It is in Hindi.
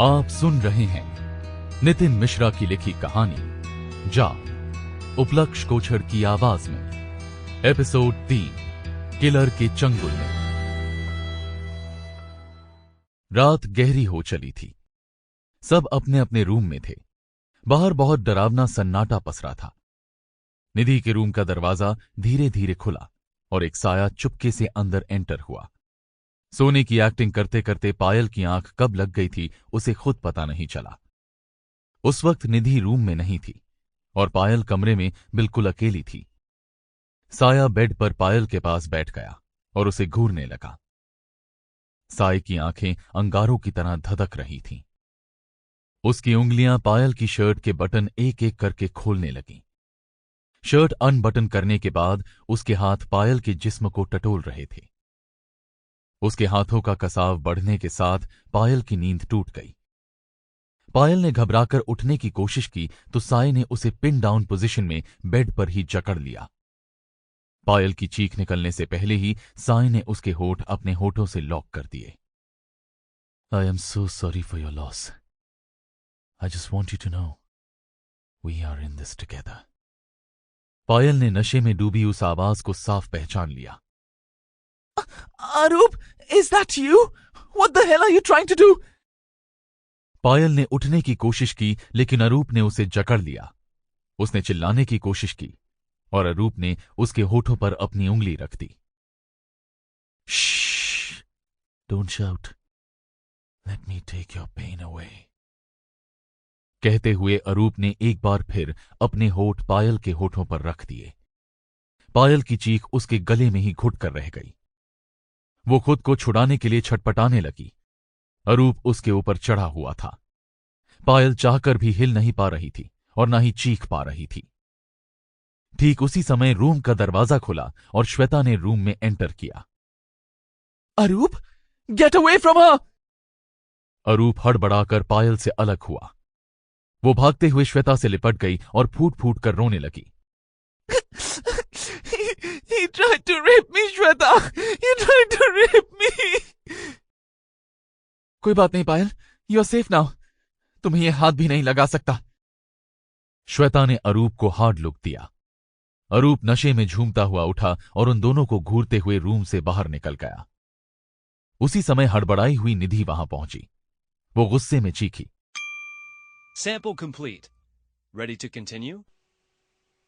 आप सुन रहे हैं नितिन मिश्रा की लिखी कहानी जा, उपलक्ष कोछड़ की आवाज में, एपिसोड 3, किलर के चंगुल में। रात गहरी हो चली थी। सब अपने अपने रूम में थे। बाहर बहुत डरावना सन्नाटा पसरा था। निधि के रूम का दरवाजा धीरे धीरे खुला और एक साया चुपके से अंदर एंटर हुआ। सोने की एक्टिंग करते करते पायल की आंख कब लग गई थी उसे खुद पता नहीं चला। उस वक्त निधि रूम में नहीं थी और पायल कमरे में बिल्कुल अकेली थी। साया बेड पर पायल के पास बैठ गया और उसे घूरने लगा। साये की आंखें अंगारों की तरह धधक रही थीं। उसकी उंगलियां पायल की शर्ट के बटन एक एक करके खोलने लगीं। शर्ट अनबटन करने के बाद उसके हाथ पायल के जिस्म को टटोल रहे थे। उसके हाथों का कसाव बढ़ने के साथ पायल की नींद टूट गई। पायल ने घबराकर उठने की कोशिश की तो साये ने उसे पिन डाउन पोजीशन में बेड पर ही जकड़ लिया। पायल की चीख निकलने से पहले ही साये ने उसके होठ अपने होठों से लॉक कर दिए। I am so sorry for your loss. I just want you to know we are in this together. Payal ने नशे में डूबी उस आवाज को साफ पहचान लिया। Arup, is that you? What the hell are you trying to do? पायल ने उठने की कोशिश की लेकिन अरूप ने उसे जकड़ लिया। उसने चिल्लाने की कोशिश की और अरूप ने उसके होठों पर अपनी उंगली रख दी। Shh, don't shout, let me take your pain away. कहते हुए अरूप ने एक बार फिर अपने होठ पायल के होठों पर रख दिए। पायल की चीख उसके गले में ही घुट कर रह गई। वो खुद को छुड़ाने के लिए छटपटाने लगी। अरूप उसके ऊपर चढ़ा हुआ था। पायल चाहकर भी हिल नहीं पा रही थी और ना ही चीख पा रही थी। ठीक उसी समय रूम का दरवाजा खुला और श्वेता ने रूम में एंटर किया। Arup, get away from her! अरूप हड़बड़ाकर पायल से अलग हुआ। वो भागते हुए श्वेता से लिपट गई और फूट फूट कर रोने लगी। He tried to rape me, Shweta. He tried to rape me. कोई बात नहीं पायल, यू आर सेफ नाउ। तुम्हें यह हाथ भी नहीं लगा सकता। श्वेता ने अरूप को हार्ड लुक दिया। अरूप नशे में झूमता हुआ उठा और उन दोनों को घूरते हुए रूम से बाहर निकल गया। उसी समय हड़बड़ाई हुई निधि वहां पहुंची। वो गुस्से में चीखी। Sample complete. Ready to continue?